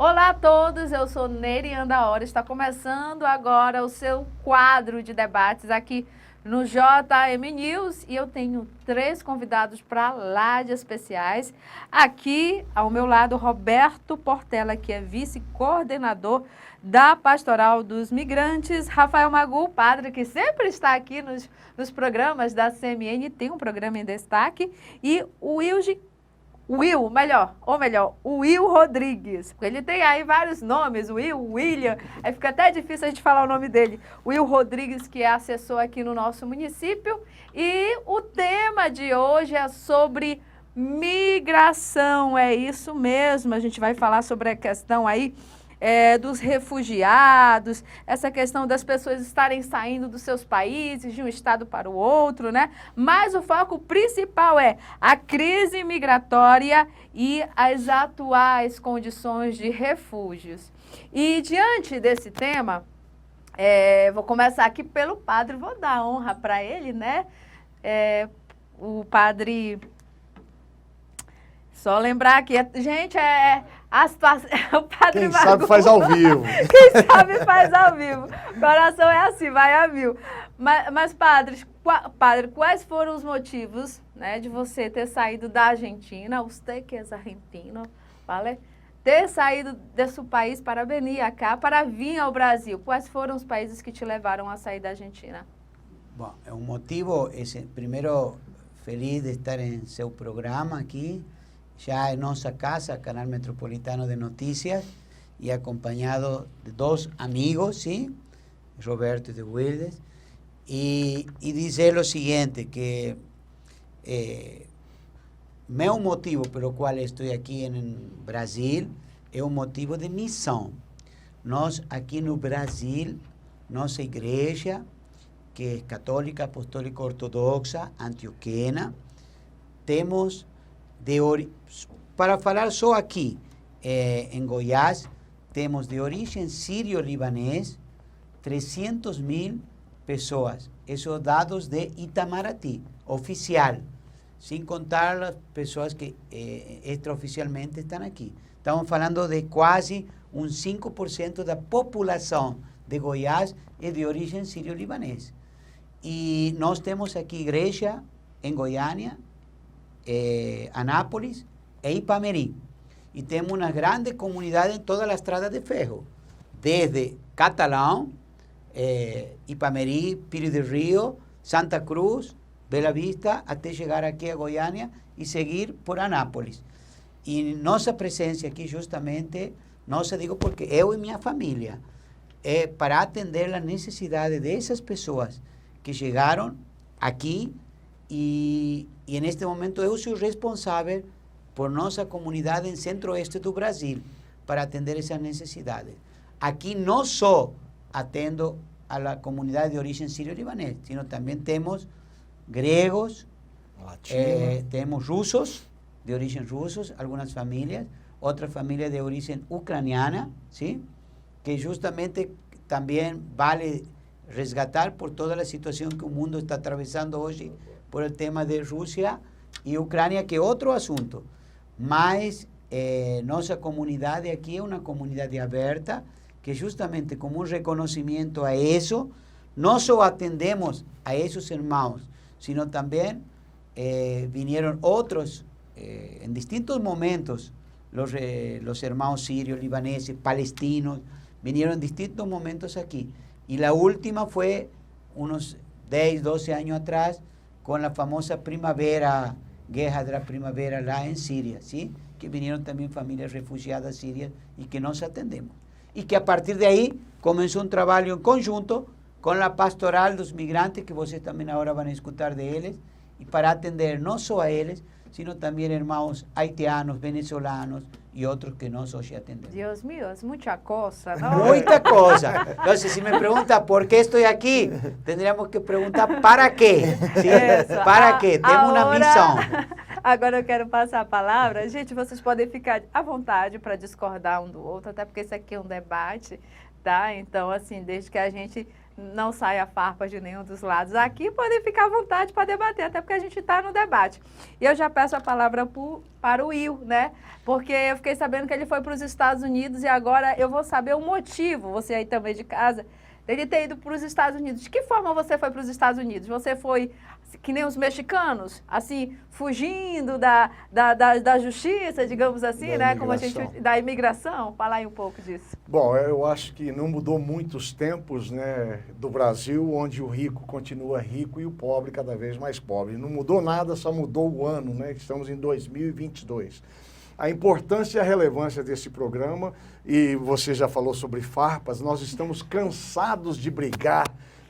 Olá a todos, eu sou Nery Andaora, está começando agora o seu quadro de debates aqui no JM News e eu tenho 3 convidados para lá de especiais. Aqui, ao meu lado, Roberto Portela, que é vice-coordenador da Pastoral dos Migrantes, Rafael Magu, padre que sempre está aqui nos programas da CMN, tem um programa em destaque, e o Will Rodrigues. Ele tem aí vários nomes, William, aí fica até difícil a gente falar o nome dele. Will Rodrigues, que é assessor aqui no nosso município. E o tema de hoje é sobre migração, é isso mesmo. A gente vai falar sobre a questão aí dos refugiados, essa questão das pessoas estarem saindo dos seus países, de um estado para o outro, né? Mas o foco principal é a crise migratória e as atuais condições de refúgios. E diante desse tema, vou começar aqui pelo padre, vou dar honra para ele, né? O padre... Só lembrar que, gente, a situação... O padre Quem sabe faz ao vivo. Quem sabe faz ao vivo. O coração é assim, vai a mil. Mas padre, quais foram os motivos, né, de você ter saído da Argentina, usted que es argentino, vale? Ter saído desse país para venir acá, para vir ao Brasil? Quais foram os países que te levaram a sair da Argentina? Bom, o motivo é, primeiro, feliz de estar em seu programa aqui, ya en nuestra casa, Canal Metropolitano de Noticias, y acompañado de 2 amigos, ¿sí? Roberto y de Wildes, y dice lo siguiente, que meu motivo pelo qual estoy aquí en Brasil es un motivo de misión. Nós aquí no Brasil, nuestra iglesia, que es católica, apostólica, ortodoxa, antioquena, temos para falar só aqui, em Goiás, temos de origem sírio-libanês 300.000 pessoas. Esses dados de Itamaraty, oficial, sem contar as pessoas que extraoficialmente estão aqui. Estamos falando de quase 5% da população de Goiás é de origem sírio-libanês. E nós temos aqui igreja em Goiânia, Anápolis e Ipameri. E temos uma grande comunidade em toda a estrada de ferro, desde Catalão, Ipameri, Pires do Rio, Santa Cruz, Bela Vista, até chegar aqui a Goiânia e seguir por Anápolis. E nossa presença aqui, justamente, nossa, digo porque eu e minha família, é para atender as necessidades dessas pessoas que chegaram aqui. E neste momento eu sou responsável por nossa comunidade em centro-oeste do Brasil para atender essas necessidades. Aqui não só atendo a comunidade de origem sírio-libanês, sino também temos gregos, temos russos, de origem russos, algumas famílias, outras famílias de origem ucraniana, ¿sí? Que justamente também vale resgatar por toda a situação que o mundo está atravessando hoje, por el tema de Rússia e Ucrânia, que é outro assunto. Mas nossa comunidade aqui é uma comunidade aberta, que justamente como um reconhecimento a isso, não só atendemos a esses irmãos, sino também vinieron outros, em distintos momentos, os irmãos sírios, libaneses, palestinos, vinieron em distintos momentos aqui. E a última foi uns 10, 12 anos atrás, com a famosa primavera, guerra da primavera lá em Síria, ¿sí? Que vieram também famílias refugiadas sírias e que nós atendemos. E que a partir de aí começou um trabalho em conjunto com a pastoral dos migrantes, que vocês também agora vão escutar de eles, e para atender não só a eles, sino também irmãos haitianos, venezolanos e outros que nós hoje atendemos. Deus mío, é muita coisa, não? Muita coisa. Então, se me pergunta por que estou aqui, teríamos que perguntar para quê. ¿Sí? Para quê? Temos uma missão. Agora eu quero passar a palavra. Gente, vocês podem ficar à vontade para discordar um do outro, até porque isso aqui é um debate, tá? Então, assim, desde que a gente não saia farpa de nenhum dos lados aqui, podem ficar à vontade para debater, até porque a gente está no debate. E eu já peço a palavra para o Will, né? Porque eu fiquei sabendo que ele foi para os Estados Unidos e agora eu vou saber o motivo, você aí também de casa, dele ter ido para os Estados Unidos. De que forma você foi para os Estados Unidos? Você foi que nem os mexicanos, assim, fugindo da justiça, digamos assim, né? Como a gente, da imigração? Fala aí um pouco disso. Bom, eu acho que não mudou muito os tempos, né, do Brasil, onde o rico continua rico e o pobre cada vez mais pobre. Não mudou nada, só mudou o ano, né? Estamos em 2022. A importância e a relevância desse programa, e você já falou sobre farpas, nós estamos cansados de brigar,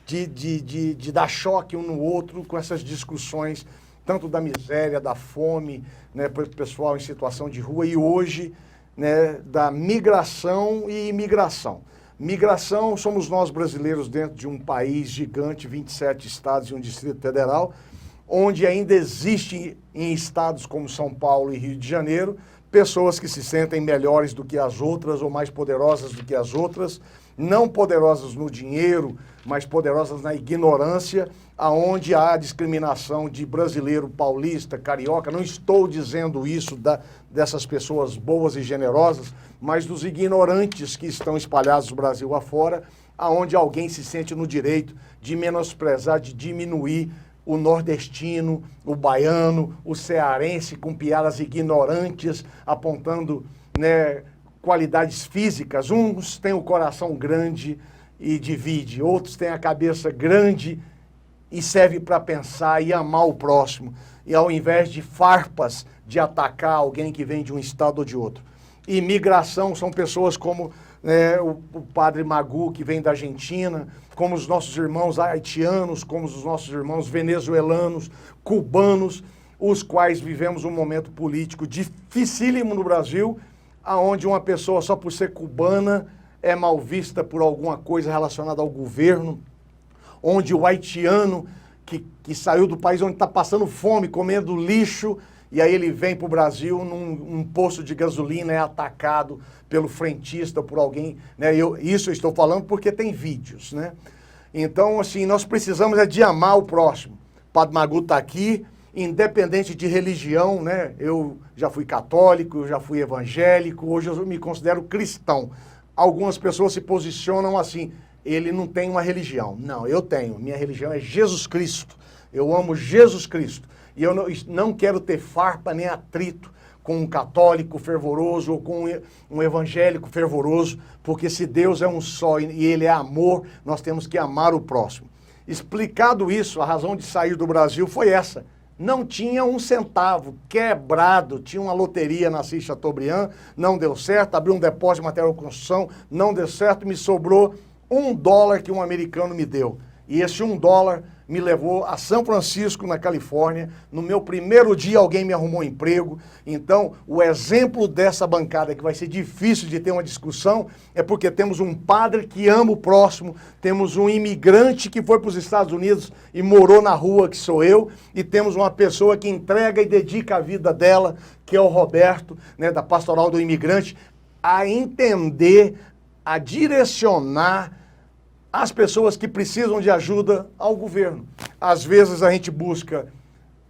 de dar choque um no outro com essas discussões, tanto da miséria, da fome, né, para o pessoal em situação de rua, e hoje, né, da migração e imigração. Migração somos nós brasileiros dentro de um país gigante, 27 estados e um Distrito Federal, onde ainda existe em estados como São Paulo e Rio de Janeiro, pessoas que se sentem melhores do que as outras ou mais poderosas do que as outras, não poderosas no dinheiro, mas poderosas na ignorância, aonde há discriminação de brasileiro, paulista, carioca. Não estou dizendo isso dessas pessoas boas e generosas, mas dos ignorantes que estão espalhados no Brasil afora, aonde alguém se sente no direito de menosprezar, de diminuir o nordestino, o baiano, o cearense, com piadas ignorantes, apontando, né, qualidades físicas. Uns têm o coração grande e divide, outros têm a cabeça grande e serve para pensar e amar o próximo, e ao invés de farpas de atacar alguém que vem de um estado ou de outro. Imigração são pessoas como, né, o padre Magu, que vem da Argentina, como os nossos irmãos haitianos, como os nossos irmãos venezuelanos, cubanos, os quais vivemos um momento político dificílimo no Brasil, aonde uma pessoa só por ser cubana é mal vista por alguma coisa relacionada ao governo, onde o haitiano que saiu do país onde está passando fome, comendo lixo, e aí ele vem para o Brasil num posto de gasolina, é atacado pelo frentista, por alguém, né? Isso eu estou falando porque tem vídeos, né? Então, assim, nós precisamos de amar o próximo. O Padre Magu está aqui, independente de religião, né? Eu já fui católico, eu já fui evangélico, hoje eu me considero cristão. Algumas pessoas se posicionam assim, ele não tem uma religião. Não, eu tenho. Minha religião é Jesus Cristo. Eu amo Jesus Cristo. E eu não quero ter farpa nem atrito com um católico fervoroso ou com um evangélico fervoroso, porque se Deus é um só e Ele é amor, nós temos que amar o próximo. Explicado isso, a razão de sair do Brasil foi essa. Não tinha um centavo, quebrado, tinha uma loteria na Assis Chateaubriand, não deu certo, abri um depósito de material de construção, não deu certo, me sobrou $1 que um americano me deu. E esse $1 me levou a São Francisco, na Califórnia. No meu primeiro dia, alguém me arrumou um emprego. Então, o exemplo dessa bancada, que vai ser difícil de ter uma discussão, é porque temos um padre que ama o próximo, temos um imigrante que foi para os Estados Unidos e morou na rua, que sou eu, e temos uma pessoa que entrega e dedica a vida dela, que é o Roberto, né, da Pastoral do Imigrante, a entender, a direcionar as pessoas que precisam de ajuda ao governo. Às vezes a gente busca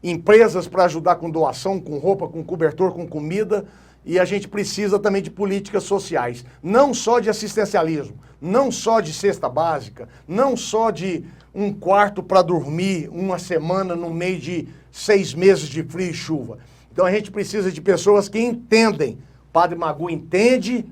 empresas para ajudar com doação, com roupa, com cobertor, com comida, e a gente precisa também de políticas sociais, não só de assistencialismo, não só de cesta básica, não só de um quarto para dormir uma semana no meio de 6 meses de frio e chuva. Então a gente precisa de pessoas que entendem. Padre Magu entende,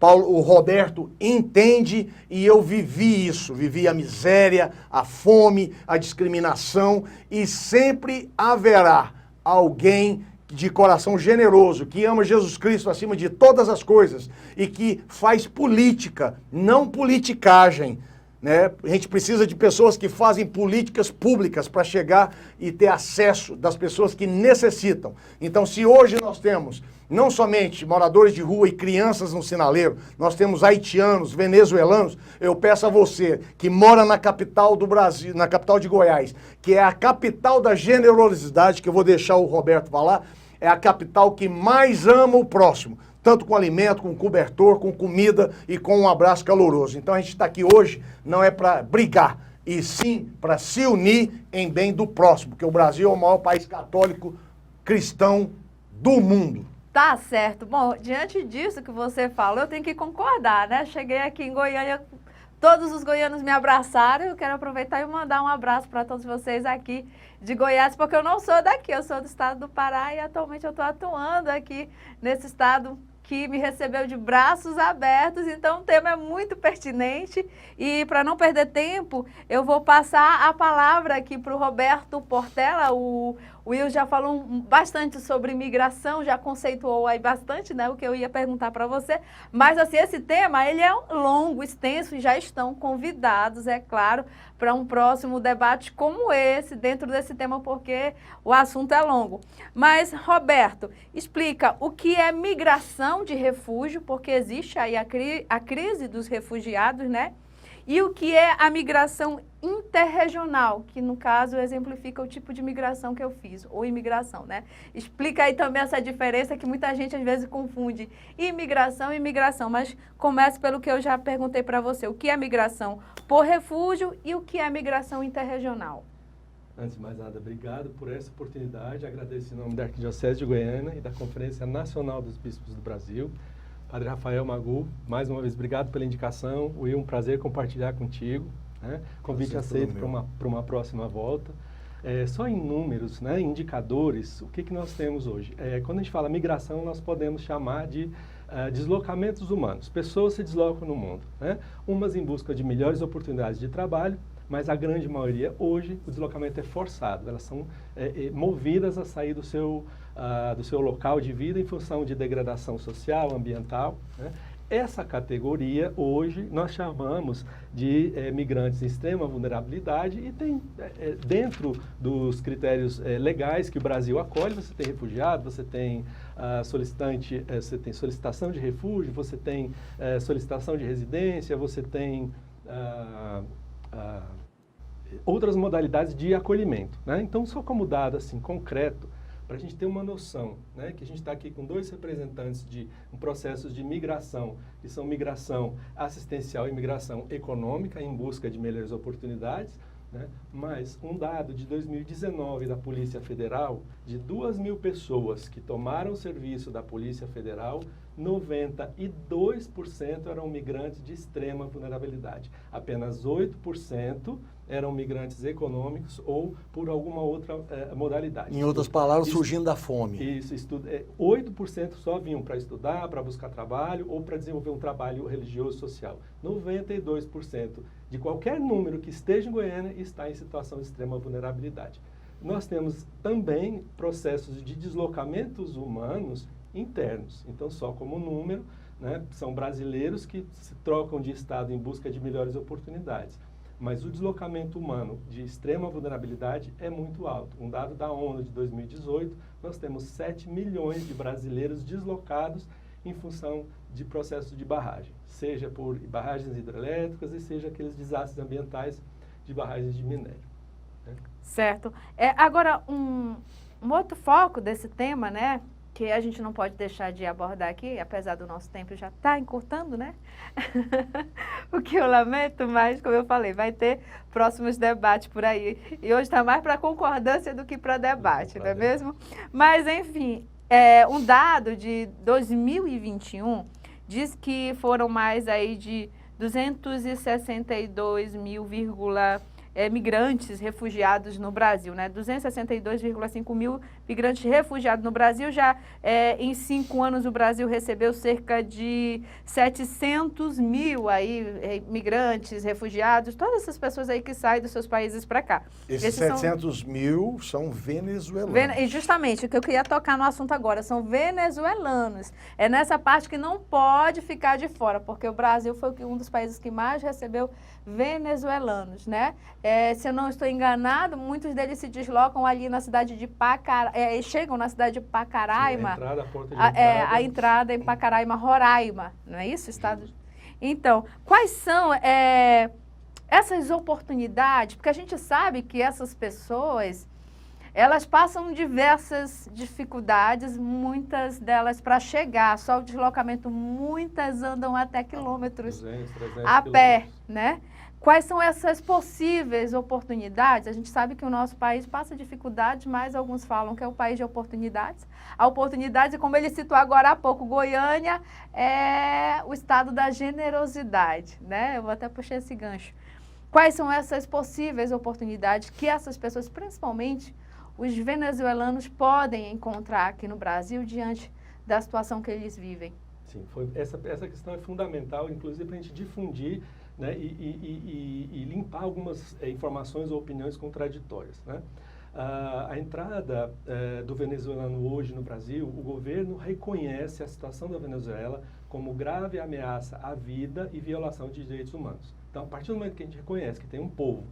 o Roberto entende, e eu vivi isso, vivi a miséria, a fome, a discriminação, e sempre haverá alguém de coração generoso, que ama Jesus Cristo acima de todas as coisas e que faz política, não politicagem, né? A gente precisa de pessoas que fazem políticas públicas para chegar e ter acesso das pessoas que necessitam. Então, se hoje nós temos não somente moradores de rua e crianças no sinaleiro, nós temos haitianos, venezuelanos, eu peço a você que mora na capital do Brasil, na capital de Goiás, que é a capital da generosidade, que eu vou deixar o Roberto falar, é a capital que mais ama o próximo, tanto com alimento, com cobertor, com comida e com um abraço caloroso. Então a gente está aqui hoje não é para brigar, e sim para se unir em bem do próximo, porque o Brasil é o maior país católico cristão do mundo. Tá certo. Bom, diante disso que você falou, eu tenho que concordar, né? Cheguei aqui em Goiânia, todos os goianos me abraçaram. Eu quero aproveitar e mandar um abraço para todos vocês aqui de Goiás, porque eu não sou daqui, eu sou do estado do Pará e atualmente eu estou atuando aqui nesse estado que me recebeu de braços abertos, então o tema é muito pertinente e para não perder tempo, eu vou passar a palavra aqui para o Roberto Portela. O Will já falou bastante sobre imigração, já conceituou aí bastante, né, o que eu ia perguntar para você, mas assim, esse tema, ele é longo, extenso e já estão convidados, é claro, para um próximo debate como esse, dentro desse tema, porque o assunto é longo. Mas, Roberto, explica o que é migração de refúgio, porque existe aí a crise dos refugiados, né? E o que é a migração interregional, que no caso exemplifica o tipo de migração que eu fiz, ou imigração, né? Explica aí também essa diferença que muita gente às vezes confunde imigração e migração, mas comece pelo que eu já perguntei para você, o que é migração por refúgio e o que é migração interregional? Antes de mais nada, obrigado por essa oportunidade, agradeço em nome da Arquidiocese de Goiânia e da Conferência Nacional dos Bispos do Brasil. Padre Rafael Magu, mais uma vez, obrigado pela indicação. Will, um prazer compartilhar contigo. Né? Convite aceito para uma próxima volta. Só em números, né, indicadores, o que nós temos hoje? Quando a gente fala migração, nós podemos chamar de deslocamentos humanos. Pessoas se deslocam no mundo, né? Umas em busca de melhores oportunidades de trabalho, mas a grande maioria, hoje, o deslocamento é forçado. Elas são movidas a sair do seu local de vida em função de degradação social, ambiental, né? Essa categoria, hoje, nós chamamos de migrantes em extrema vulnerabilidade e tem, dentro dos critérios legais que o Brasil acolhe, você tem refugiado, você tem solicitante, você tem solicitação de refúgio, você tem solicitação de residência, você tem outras modalidades de acolhimento, né? Então, só como dado assim, concreto, para a gente ter uma noção, né, que a gente está aqui com dois representantes de processos de migração, que são migração assistencial e migração econômica, em busca de melhores oportunidades, né? Mas um dado de 2019 da Polícia Federal, de 2.000 pessoas que tomaram o serviço da Polícia Federal, 92% eram migrantes de extrema vulnerabilidade. Apenas 8% eram migrantes econômicos ou por alguma outra modalidade. Em outras palavras, fugindo da fome. Isso, 8% só vinham para estudar, para buscar trabalho ou para desenvolver um trabalho religioso social. 92% de qualquer número que esteja em Goiânia está em situação de extrema vulnerabilidade. Nós temos também processos de deslocamentos humanos internos. Então, só como número, né, são brasileiros que se trocam de estado em busca de melhores oportunidades. Mas o deslocamento humano de extrema vulnerabilidade é muito alto. Um dado da ONU de 2018, nós temos 7 milhões de brasileiros deslocados em função de processos de barragem, seja por barragens hidrelétricas e seja aqueles desastres ambientais de barragens de minério. Né? Certo. Agora, um outro foco desse tema, né, que a gente não pode deixar de abordar aqui, apesar do nosso tempo já estar encurtando, né? O que eu lamento, mas, como eu falei, vai ter próximos debates por aí. E hoje está mais para concordância do que para debate, não é mesmo? Mas, enfim, um dado de 2021 diz que foram mais aí de 262 mil migrantes refugiados no Brasil, né? 262,5 mil migrantes refugiados no Brasil. Já em 5 anos o Brasil recebeu cerca de 700 mil aí, migrantes, refugiados, todas essas pessoas aí que saem dos seus países para cá. Esses 700 mil são venezuelanos. E justamente, o que eu queria tocar no assunto agora, são venezuelanos. É nessa parte que não pode ficar de fora, porque o Brasil foi um dos países que mais recebeu venezuelanos, né? Se eu não estou enganado, muitos deles se deslocam ali na cidade de Pacaraima, chegam na cidade de Pacaraima. Sim, a porta de entrada. A entrada em Pacaraima, Roraima, não é isso? Estado. Então, quais são essas oportunidades? Porque a gente sabe que essas pessoas, elas passam diversas dificuldades, muitas delas para chegar, só o deslocamento, muitas andam até quilômetros 200, 300 a pé, quilômetros. né? Quais são essas possíveis oportunidades? A gente sabe que o nosso país passa dificuldades, mas alguns falam que é o país de oportunidades. A oportunidade, como ele citou agora há pouco, Goiânia é o estado da generosidade, né? Eu vou até puxar esse gancho. Quais são essas possíveis oportunidades que essas pessoas, principalmente os venezuelanos, podem encontrar aqui no Brasil diante da situação que eles vivem? Sim, essa questão é fundamental, inclusive para a gente difundir, né, e limpar algumas informações ou opiniões contraditórias, né? A entrada do venezuelano hoje no Brasil, o governo reconhece a situação da Venezuela como grave ameaça à vida e violação de direitos humanos. Então, a partir do momento que a gente reconhece que tem um povo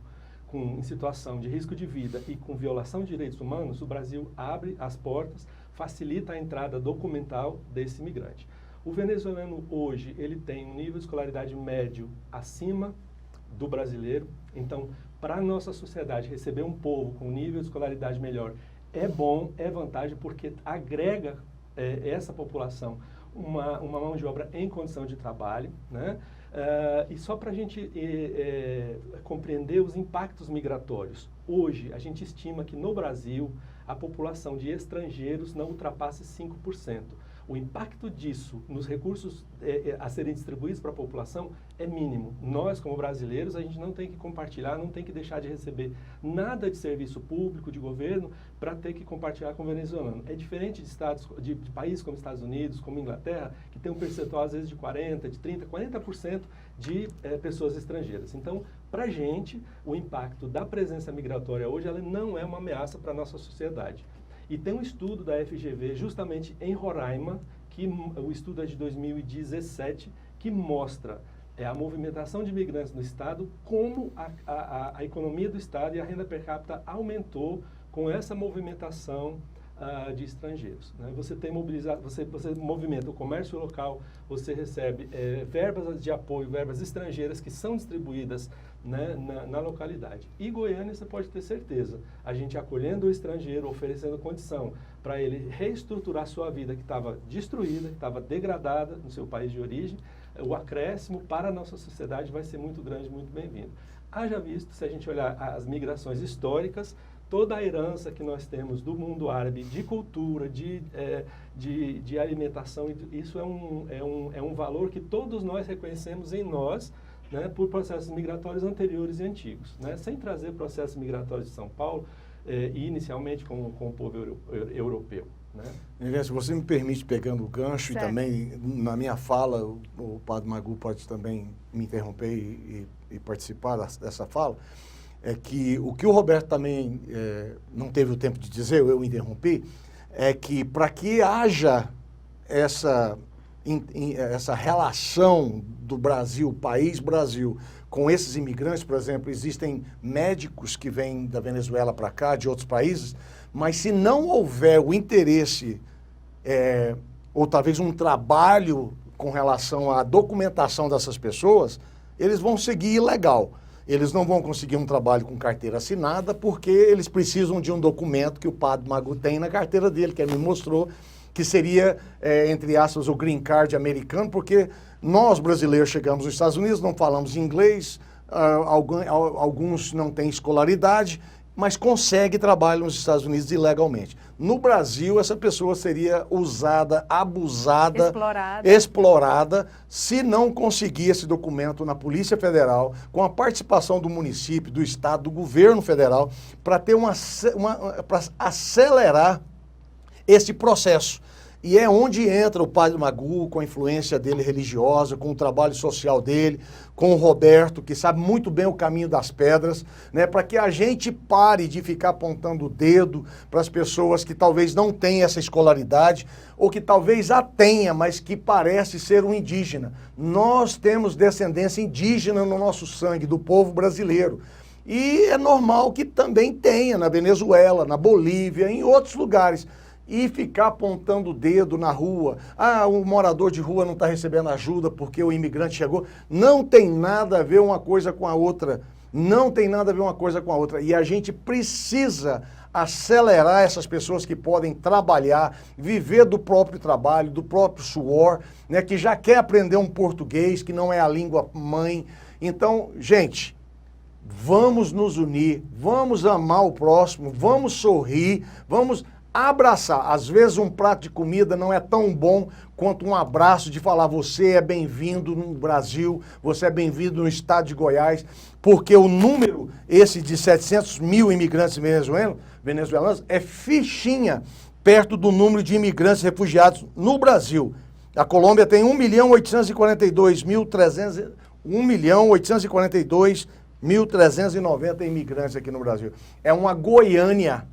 em situação de risco de vida e com violação de direitos humanos, o Brasil abre as portas, facilita a entrada documental desse imigrante. O venezuelano hoje, ele tem um nível de escolaridade médio acima do brasileiro. Então, para a nossa sociedade, receber um povo com nível de escolaridade melhor é bom, é vantagem, porque agrega essa população uma mão de obra em condição de trabalho, né? E só para a gente compreender os impactos migratórios. Hoje, a gente estima que no Brasil, a população de estrangeiros não ultrapasse 5%. O impacto disso nos recursos a serem distribuídos para a população é mínimo. Nós, como brasileiros, a gente não tem que compartilhar, não tem que deixar de receber nada de serviço público, de governo, para ter que compartilhar com o venezuelano. É diferente de países como Estados Unidos, como Inglaterra, que tem um percentual, às vezes, de 40%, de 30%, 40% de pessoas estrangeiras. Então, para a gente, o impacto da presença migratória hoje, ela não é uma ameaça para a nossa sociedade. E tem um estudo da FGV, justamente em Roraima, que o estudo é de 2017, que mostra a movimentação de imigrantes no Estado, como a economia do Estado e a renda per capita aumentou com essa movimentação de estrangeiros, né? Você movimenta o comércio local, você recebe verbas de apoio, verbas estrangeiras que são distribuídas, né, na localidade. E Goiânia, você pode ter certeza, a gente acolhendo o estrangeiro, oferecendo condição para ele reestruturar sua vida que estava destruída, que estava degradada no seu país de origem, o acréscimo para a nossa sociedade vai ser muito grande, muito bem-vindo. Haja visto, se a gente olhar as migrações históricas, toda a herança que nós temos do mundo árabe, de cultura, de alimentação, isso é um valor que todos nós reconhecemos em nós, né, por processos migratórios anteriores e antigos, né, sem trazer processos migratórios de São Paulo, e inicialmente com o povo europeu. Né? Se você me permite, pegando o gancho, certo. E também na minha fala, o Padre Magu pode também me interromper e participar dessa fala, é que o que o Roberto também não teve o tempo de dizer, eu interrompi, é que para que haja essa relação do Brasil, país Brasil, com esses imigrantes, por exemplo, existem médicos que vêm da Venezuela para cá, de outros países, mas se não houver o interesse, ou talvez um trabalho com relação à documentação dessas pessoas, eles vão seguir ilegal. Eles não vão conseguir um trabalho com carteira assinada porque eles precisam de um documento que o Padre Magu tem na carteira dele, que ele me mostrou, que seria, entre aspas, o green card americano, porque nós brasileiros chegamos nos Estados Unidos, não falamos inglês, alguns não têm escolaridade, mas consegue trabalho nos Estados Unidos ilegalmente. No Brasil, essa pessoa seria usada, abusada, explorada, se não conseguir esse documento na Polícia Federal, com a participação do município, do Estado, do governo federal, para ter para acelerar esse processo. E é onde entra o Padre Magu, com a influência dele religiosa, com o trabalho social dele, com o Roberto, que sabe muito bem o caminho das pedras, né, para que a gente pare de ficar apontando o dedo para as pessoas que talvez não tenham essa escolaridade, ou que talvez a tenha, mas que parece ser um indígena. Nós temos descendência indígena no nosso sangue, do povo brasileiro. E é normal que também tenha na Venezuela, na Bolívia, em outros lugares. E ficar apontando o dedo na rua, o morador de rua não está recebendo ajuda porque o imigrante chegou, não tem nada a ver uma coisa com a outra. Não tem nada a ver uma coisa com a outra. E a gente precisa acelerar essas pessoas que podem trabalhar, viver do próprio trabalho, do próprio suor, né, que já quer aprender um português, que não é a língua mãe. Então, gente, vamos nos unir, vamos amar o próximo, vamos sorrir, vamos abraçar. Às vezes um prato de comida não é tão bom quanto um abraço de falar você é bem-vindo no Brasil, você é bem-vindo no estado de Goiás, porque o número esse de 700 mil imigrantes venezuelanos é fichinha perto do número de imigrantes refugiados no Brasil. A Colômbia tem 1.842.390 imigrantes aqui no Brasil. É uma Goiânia.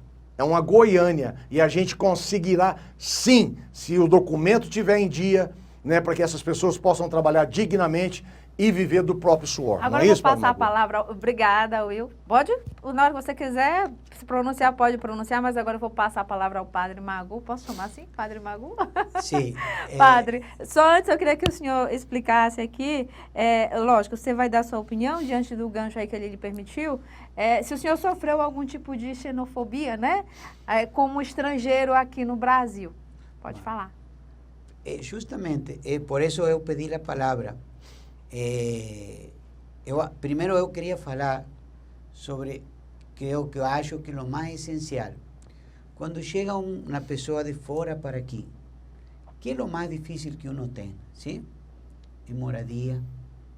E a gente conseguirá, sim, se o documento estiver em dia, né, para que essas pessoas possam trabalhar dignamente e viver do próprio suor. Agora não é eu isso, vou passar a Padre Magu? palavra. Obrigada, Will. Pode? Na hora que você quiser se pronunciar, pode pronunciar, mas agora eu vou passar a palavra ao Padre Magu. Posso chamar assim? Padre Magu? Sim. Padre, só antes eu queria que o senhor explicasse aqui, lógico, você vai dar sua opinião diante do gancho aí que ele lhe permitiu, se o senhor sofreu algum tipo de xenofobia, né, como estrangeiro aqui no Brasil. Pode falar. Justamente, por isso eu pedi a palavra. Primeiro eu queria falar sobre que eu acho que o mais essencial. Quando chega uma pessoa de fora para aqui, que é o mais difícil que uno tem? Sim? É moradia,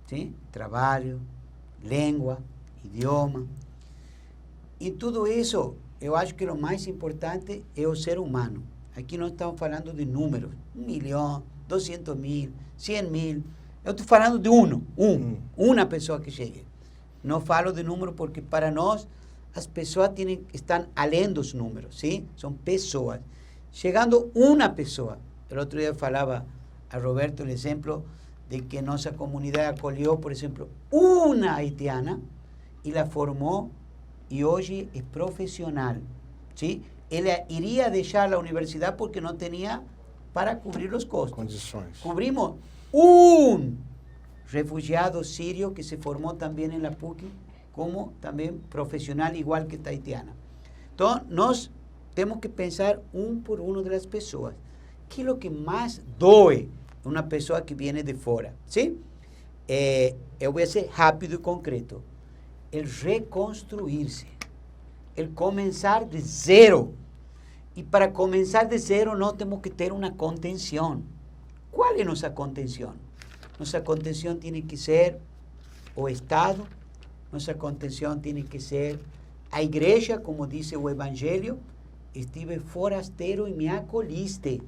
sim? Trabalho, língua, idioma. E tudo isso, eu acho que o mais importante é o ser humano. Aqui não estamos falando de números, 1 milhão, 200 mil, 100 mil. Eu estou falando de uma pessoa que chegue. Não falo de número porque para nós as pessoas estão além dos números, sim? São pessoas. Chegando uma pessoa. O outro dia falava a Roberto o exemplo de que nossa comunidade acolheu, por exemplo, uma haitiana e la formou e hoje é profissional, sim? Ele iria deixar a universidade porque não tinha para cobrir os custos. Condições. Cobrimos um refugiado sírio que se formou também em la PUC como também profissional igual que haitiana. Então, nós temos que pensar por uma das pessoas. Que é o que mais doe uma pessoa que vem de fora? Sim? Eu vou ser rápido e concreto. El reconstruir-se. El começar de zero. E para começar de zero, nós temos que ter uma contenção. Qual é nossa contenção? Nossa contenção tem que ser o Estado, nossa contenção tem que ser a igreja, como diz o Evangelho, estive forasteiro e me acolhiste.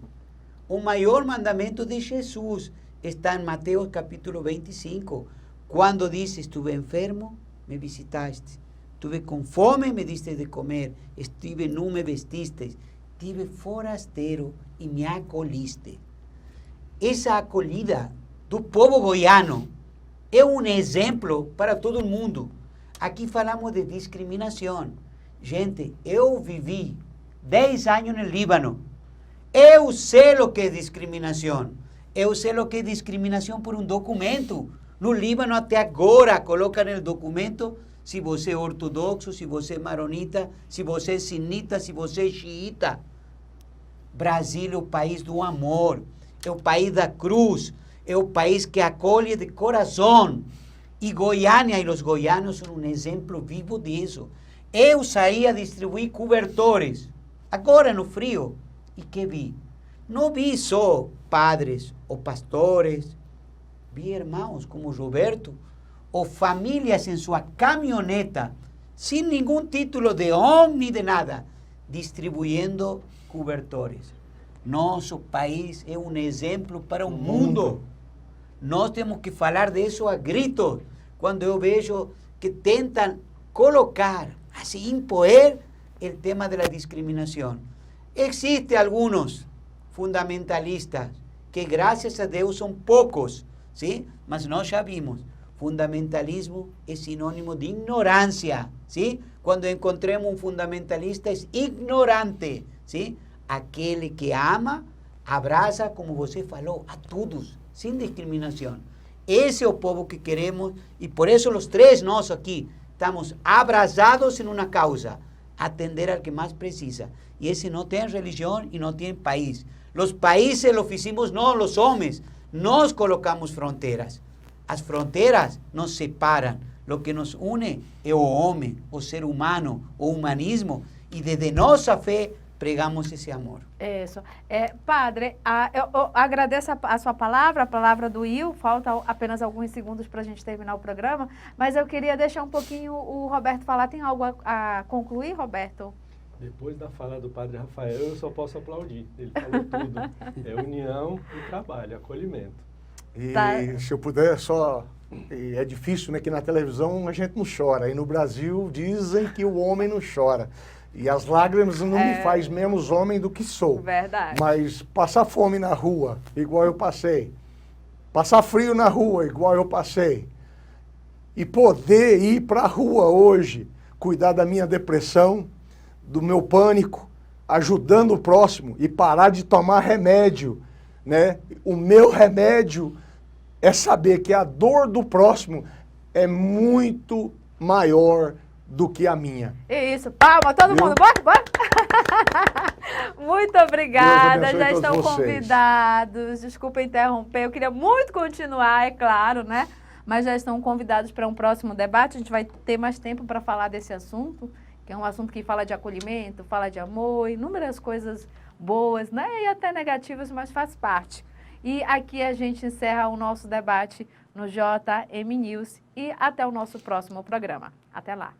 O maior mandamento de Jesus está em Mateus capítulo 25, quando diz, estuve enfermo, me visitaste, estuve com fome, me diste de comer, estive nu, me vestiste, estive forasteiro e me acolhiste. Essa acolhida do povo goiano é um exemplo para todo mundo. Aqui falamos de discriminação. Gente, eu vivi 10 anos no Líbano. Eu sei o que é discriminação. Eu sei o que é discriminação por um documento. No Líbano, até agora, colocam no documento se você é ortodoxo, se você é maronita, se você é sunita, se você é xiita. Brasil é o país do amor. É o país da cruz, é o país que acolhe de coração. E Goiânia e os goianos são um exemplo vivo disso. Eu saí a distribuir cobertores, agora no frio, e que vi? Não vi só padres ou pastores, vi irmãos como Roberto, ou famílias em sua caminhoneta, sem nenhum título de ONG nem de nada, distribuindo cobertores. Nosso país é um exemplo para o mundo. Nós temos que falar disso a gritos. Quando eu vejo que tentam colocar, assim, impor o tema da discriminação. Existem alguns fundamentalistas que, graças a Deus, são poucos, sim? Mas nós já vimos, fundamentalismo é sinônimo de ignorância, sim? Quando encontramos um fundamentalista, é ignorante, sim? Aquele que ama, abraça, como você falou, a todos, sem discriminação. Esse é o povo que queremos, e por isso os três nós aqui estamos abraçados em uma causa, atender ao que mais precisa. E esse não tem religião e não tem país. Os países os fizemos nós, os homens. Nós colocamos fronteiras. As fronteiras nos separam. O que nos une é o homem, o ser humano, o humanismo. E desde nossa fé pregamos esse amor. Isso. Padre, eu agradeço a sua palavra, a palavra do Will. Falta apenas alguns segundos para a gente terminar o programa, mas eu queria deixar um pouquinho o Roberto falar. Tem algo a concluir, Roberto? Depois da fala do Padre Rafael, eu só posso aplaudir. Ele falou tudo. É união e trabalho, acolhimento. E Tá. se eu puder só... E é difícil, né? Que na televisão a gente não chora. E no Brasil dizem que o homem não chora. E as lágrimas não me faz menos homem do que sou. Verdade. Mas passar fome na rua, igual eu passei. Passar frio na rua, igual eu passei. E poder ir para a rua hoje, cuidar da minha depressão, do meu pânico, ajudando o próximo e parar de tomar remédio, né? O meu remédio é saber que a dor do próximo é muito maior do que a minha. Isso, palma, todo Viu? mundo, bora! Muito obrigada, Deus abençoe já todos estão vocês. convidados. Desculpa interromper, eu queria muito continuar, é claro, né? Mas já estão convidados para um próximo debate. A gente vai ter mais tempo para falar desse assunto, que é um assunto que fala de acolhimento, fala de amor, inúmeras coisas boas, né? E até negativas, mas faz parte. E aqui a gente encerra o nosso debate no JM News e até o nosso próximo programa. Até lá.